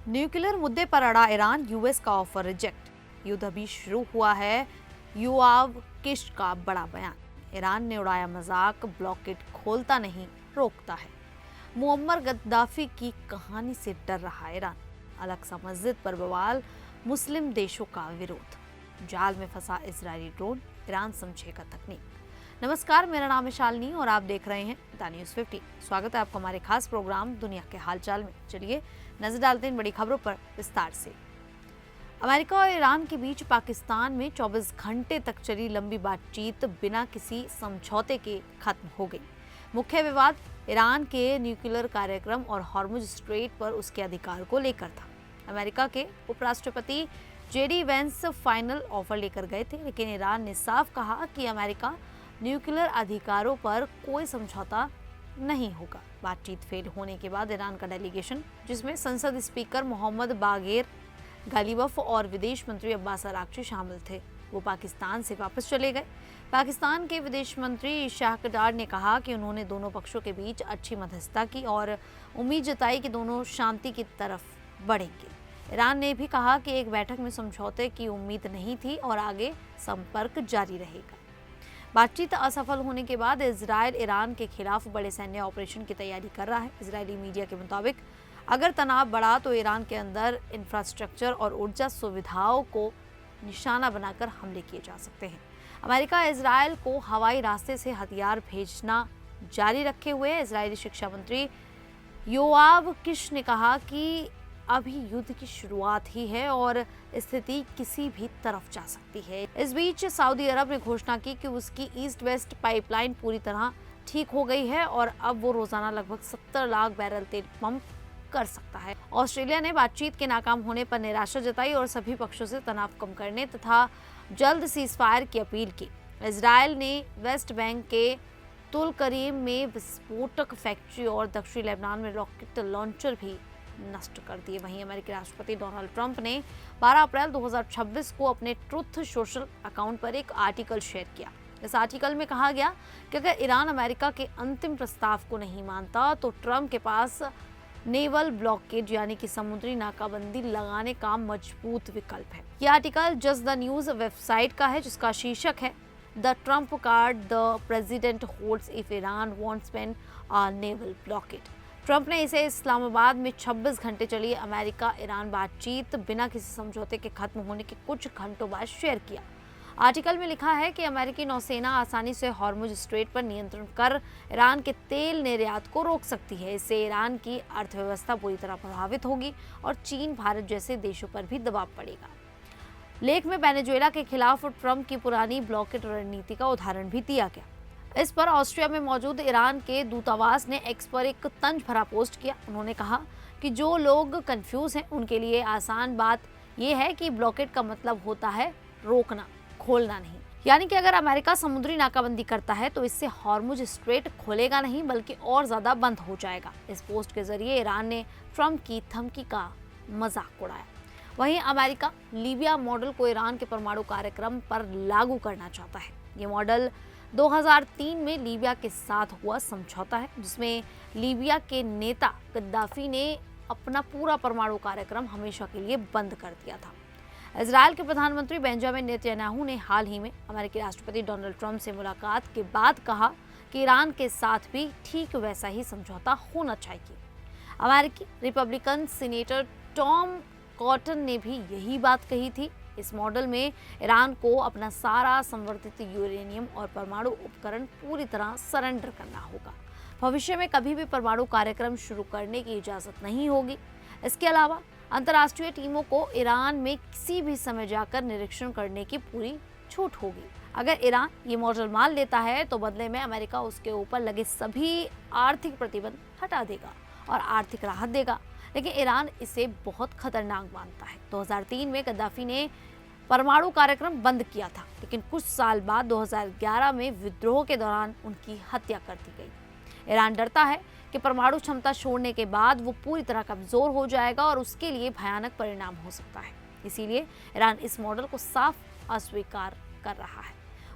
Nuclear मुद्दे पर अड़ा ईरान, यूएस का ऑफर रिजेक्ट। युद्ध अभी शुरू हुआ है, युआव किश का बड़ा बयान। ईरान ने उड़ाया मजाक, ब्लॉकेट खोलता नहीं रोकता है। मुअम्मर गद्दाफी की कहानी से डर रहा ईरान। अल-अक्सा मस्जिद पर बवाल, मुस्लिम देशों का विरोध। जाल में फंसा इजरायली ड्रोन, ईरान समझेगा तकनीक। नमस्कार, मेरा नाम है शालिनी और आप देख रहे हैं द न्यूज़ 50। स्वागत है आपका हमारे खास प्रोग्राम दुनिया के हालचाल में। चलिए नजर डालते हैं बड़ी खबरों पर विस्तार से। अमेरिका और ईरान के बीच पाकिस्तान में 24 घंटे तक चली लंबी बातचीत बिना किसी समझौते के खत्म हो गई। मुख्य विवाद ईरान के न्यूक्लियर कार्यक्रम और हॉर्मुज स्ट्रेट पर उसके अधिकार को लेकर था। अमेरिका के उपराष्ट्रपति जेडी वेंस फाइनल ऑफर लेकर गए थे, लेकिन ईरान ने साफ कहा कि अमेरिका न्यूक्लियर अधिकारों पर कोई समझौता नहीं होगा। बातचीत फेल होने के बाद ईरान का डेलीगेशन, जिसमें संसद स्पीकर मोहम्मद बागेर गालिबफ और विदेश मंत्री अब्बास अराक्ची शामिल थे, वो पाकिस्तान से वापस चले गए। पाकिस्तान के विदेश मंत्री शाह डार ने कहा कि उन्होंने दोनों पक्षों के बीच अच्छी मध्यस्थता की और उम्मीद जताई कि दोनों शांति की तरफ बढ़ेंगे। ईरान ने भी कहा कि एक बैठक में समझौते की उम्मीद नहीं थी और आगे संपर्क जारी रहेगा। बातचीत असफल होने के बाद इजराइल ईरान के खिलाफ बड़े सैन्य ऑपरेशन की तैयारी कर रहा है। इजरायली मीडिया के मुताबिक अगर तनाव बढ़ा तो ईरान के अंदर इंफ्रास्ट्रक्चर और ऊर्जा सुविधाओं को निशाना बनाकर हमले किए जा सकते हैं। अमेरिका इजराइल को हवाई रास्ते से हथियार भेजना जारी रखे हुए है। इजरायली शिक्षा मंत्री योआव किश ने कहा कि अभी युद्ध की शुरुआत ही है और स्थिति किसी भी तरफ जा सकती है। इस बीच सऊदी अरब ने घोषणा की कि उसकी ईस्ट वेस्ट पाइपलाइन पूरी तरह ठीक हो गई है और अब वो रोजाना लगभग 70 लाख बैरल तेल पंप कर सकता है। ऑस्ट्रेलिया ने बातचीत के नाकाम होने पर निराशा जताई और सभी पक्षों से तनाव कम करने तथा जल्द सीजफायर की अपील की। इजरायल ने वेस्ट बैंक के तुल करीम में विस्फोटक फैक्ट्री और दक्षिणी लेबनान में रॉकेट लॉन्चर भी नष्ट कर दिए। वहीं अमेरिकी राष्ट्रपति डोनाल्ड ट्रंप ने 12 अप्रैल 2026 को अपने ट्रुथ सोशल अकाउंट पर एक आर्टिकल शेयर किया। इस आर्टिकल में कहा गया कि अगर ईरान अमेरिका के अंतिम प्रस्ताव को नहीं मानता तो ट्रंप के पास नेवल ब्लॉकेड यानी कि समुद्री नाकाबंदी लगाने का मजबूत विकल्प है। यह article just the news website का है, जिसका शीर्षक है the Trump card the president holds if Iran wants pain a naval blockade. Trump ने इसे इस्लामाबाद में 26 घंटे चली अमेरिका ईरान बातचीत बिना किसी समझौते के खत्म होने के कुछ घंटों बाद शेयर किया। आर्टिकल में लिखा है कि अमेरिकी नौसेना आसानी से हॉर्मुज स्ट्रेट पर नियंत्रण कर ईरान के तेल निर्यात को रोक सकती है। इससे ईरान की अर्थव्यवस्था पूरी तरह प्रभावित होगी और चीन, भारत जैसे देशों पर भी दबाव पड़ेगा। लेख में वेनेजुएला के खिलाफ ट्रंप की पुरानी ब्लॉकेड रणनीति का उदाहरण भी दिया गया। इस पर ऑस्ट्रिया में मौजूद ईरान के दूतावास ने एक्स पर एक तंज भरा पोस्ट किया। उन्होंने कहा कि जो लोग कंफ्यूज हैं उनके लिए आसान बात यह है कि ब्लॉकेड का मतलब होता है रोकना, खोलना नहीं। यानी कि अगर अमेरिका समुद्री नाकाबंदी करता है तो इससे हॉर्मुज स्ट्रेट खोलेगा नहीं बल्कि और ज्यादा बंद हो जाएगा। इस पोस्ट के जरिए ईरान ने ट्रंप की धमकी का मजाक उड़ाया। वहीं अमेरिका लीबिया मॉडल को ईरान के परमाणु कार्यक्रम पर लागू करना चाहता है। ये मॉडल 2003 में लीबिया के साथ हुआ समझौता है, जिसमें लीबिया के नेता गद्दाफी ने अपना पूरा परमाणु कार्यक्रम हमेशा के लिए बंद कर दिया था। इजरायल के प्रधानमंत्री बेंजामिन नेतन्याहू ने हाल ही में अमेरिकी राष्ट्रपति डोनाल्ड ट्रंप से मुलाकात के बाद कहा कि ईरान के साथ भी ठीक वैसा ही समझौता होना चाहिए। अमेरिकी रिपब्लिकन सीनेटर टॉम कॉटन ने भी यही बात कही थी। इस मॉडल में ईरान को अपना सारा संवर्धित यूरेनियम और परमाणु उपकरण पूरी तरह सरेंडर करना होगा। भविष्य में कभी भी परमाणु कार्यक्रम शुरू करने की इजाजत नहीं होगी। इसके अलावा अंतर्राष्ट्रीय टीमों को ईरान में किसी भी समय जाकर निरीक्षण करने की पूरी छूट होगी। अगर ईरान ये मॉडल मान लेता है तो बदले में अमेरिका उसके ऊपर लगे सभी आर्थिक प्रतिबंध हटा देगा और आर्थिक राहत देगा, लेकिन ईरान इसे बहुत खतरनाक मानता है। 2003 में गद्दाफी ने परमाणु कार्यक्रम बंद किया था, लेकिन कुछ साल बाद 2011 में विद्रोह के दौरान उनकी हत्या कर दी गई। ईरान डरता है कि परमाणु क्षमता छोड़ने के बाद वो पूरी तरह कमजोर हो जाएगा और उसके लिए भयानक परिणाम हो सकता है। इसीलिए ईरान इस मॉडल को साफ अस्वीकार कर रहा है।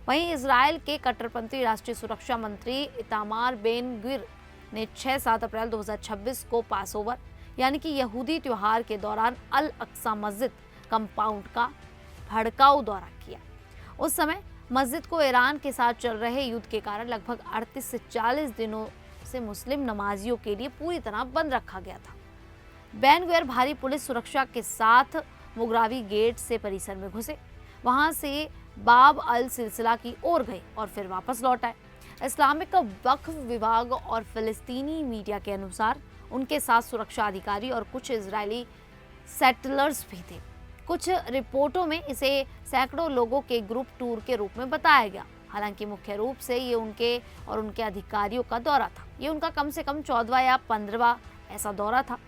वहीं इजरायल के कट्टरपंथी राष्ट्रीय सुरक्षा मंत्री इतामार बेन ग्विर ने 6-7 अप्रैल 2026 को पासओवर यानी कि यहूदी त्योहार के दौरान अल अक्सा मस्जिद कंपाउंड का भड़काऊ दौरा किया। उस समय मस्जिद को ईरान के साथ चल रहे युद्ध के कारण लगभग 38 से 40 दिनों से मुस्लिम नमाजियों के लिए पूरी तरह बंद रखा गया था। बेन गुवेर भारी पुलिस सुरक्षा के साथ मुगरावी गेट से परिसर में घुसे, वहां से बाब अल सिलसिला की ओर गए और फिर वापस लौट आए। इस्लामिक वक्फ विभाग और फिलिस्तीनी मीडिया के अनुसार उनके साथ सुरक्षा अधिकारी और कुछ इजरायली सेटलर्स भी थे। कुछ रिपोर्टों में इसे सैकड़ों लोगों के ग्रुप टूर के रूप में बताया गया। हालांकि मुख्य रूप से ये उनके और उनके अधिकारियों का दौरा था। ये उनका कम से कम 14वां या 15वां ऐसा दौरा था।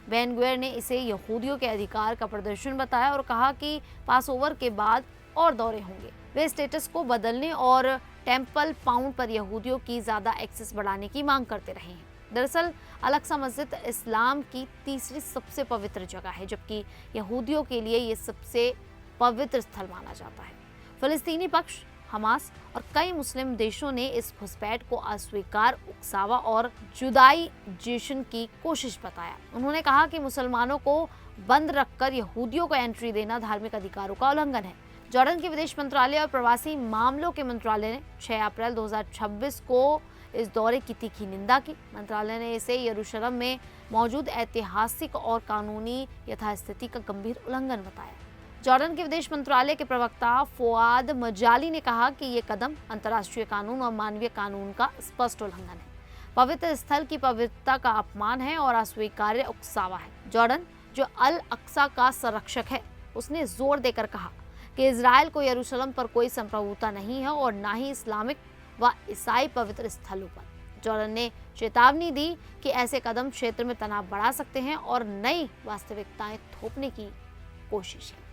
बेन गुवेर ने इसे यहूदियों के अधिकार का प्रदर्शन बताया और कहा कि पासओवर के बाद और दौरे होंगे। वे स्टेटस को बदलने और टेम्पल पाउंड पर यहूदियों की ज्यादा एक्सेस बढ़ाने की मांग करते रहे हैं। दरअसल अल अक्सा मस्जिद इस्लाम की तीसरी सबसे पवित्र जगह है, जबकि यहूदियों के लिए ये सबसे पवित्र स्थल माना जाता है। फिलिस्तीनी पक्ष, हमास और कई मुस्लिम देशों ने इस घुसपैठ को अस्वीकार, उकसावा और जुदाइजेशन की कोशिश बताया। उन्होंने कहा कि मुसलमानों को बंद रखकर यहूदियों को एंट्री देना धार्मिक अधिकारों का उल्लंघन है। जॉर्डन के विदेश मंत्रालय और प्रवासी मामलों के मंत्रालय ने 6 अप्रैल 2026 को इस दौरे की तीखी निंदा की। मंत्रालय ने इसे यरूशलेम में मौजूद ऐतिहासिक और कानूनी यथास्थिति का गंभीर उल्लंघन बताया। जॉर्डन के विदेश मंत्रालय के प्रवक्ता फुआद मजाली ने कहा कि ये कदम अंतर्राष्ट्रीय कानून और मानवीय कानून का स्पष्ट उल्लंघन है, पवित्र स्थल की पवित्रता का अपमान है और अस्वीकार्य उकसावा है। जॉर्डन, जो अल अक्सा का संरक्षक है, उसने जोर देकर कहा कि इजराइल को यरूशलेम पर कोई संप्रभुता नहीं है और न ही इस्लामिक व ईसाई पवित्र स्थलों पर। जॉर्डन ने चेतावनी दी कि ऐसे कदम क्षेत्र में तनाव बढ़ा सकते हैं और नई वास्तविकताएं थोपने की कोशिश है।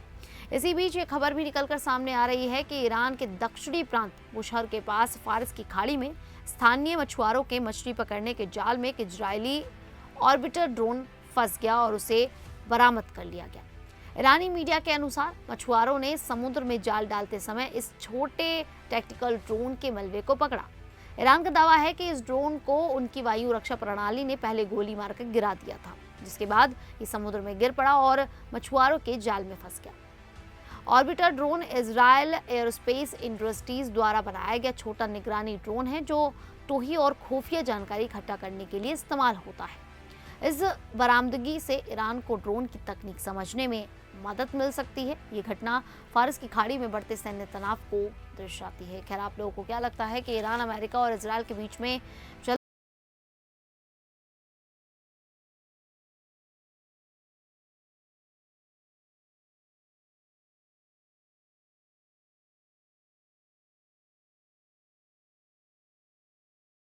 इसी बीच ये खबर भी निकलकर सामने आ रही है कि ईरान के दक्षिणी प्रांत बुशहर के पास फारस की खाड़ी में स्थानीय मछुआरों के मछली पकड़ने के जाल में एक इजरायली ऑर्बिटर ड्रोन फंस गया और उसे बरामद कर लिया गया। ईरानी मीडिया के अनुसार मछुआरों ने समुद्र में जाल डालते समय इस छोटे टैक्टिकल ड्रोन के मलबे को पकड़ा। ईरान का दावा है कि इस ड्रोन को उनकी वायु रक्षा प्रणाली ने पहले गोली मारकर गिरा दिया था, जिसके बाद ये समुद्र में गिर पड़ा और मछुआरों के जाल में फंस गया। Orbiter drone Israel aerospace industries द्वारा बनाया गया छोटा निगरानी ड्रोन है, जो टोही और खुफिया जानकारी इकट्ठा करने के लिए इस्तेमाल होता है। इस बरामदगी से ईरान को ड्रोन की तकनीक समझने में मदद मिल सकती है। ये घटना फारस की खाड़ी में बढ़ते सैन्य तनाव को दर्शाती है। खैर, आप लोगों को क्या लगता है कि ईरान, अमेरिका और इजरायल के बीच में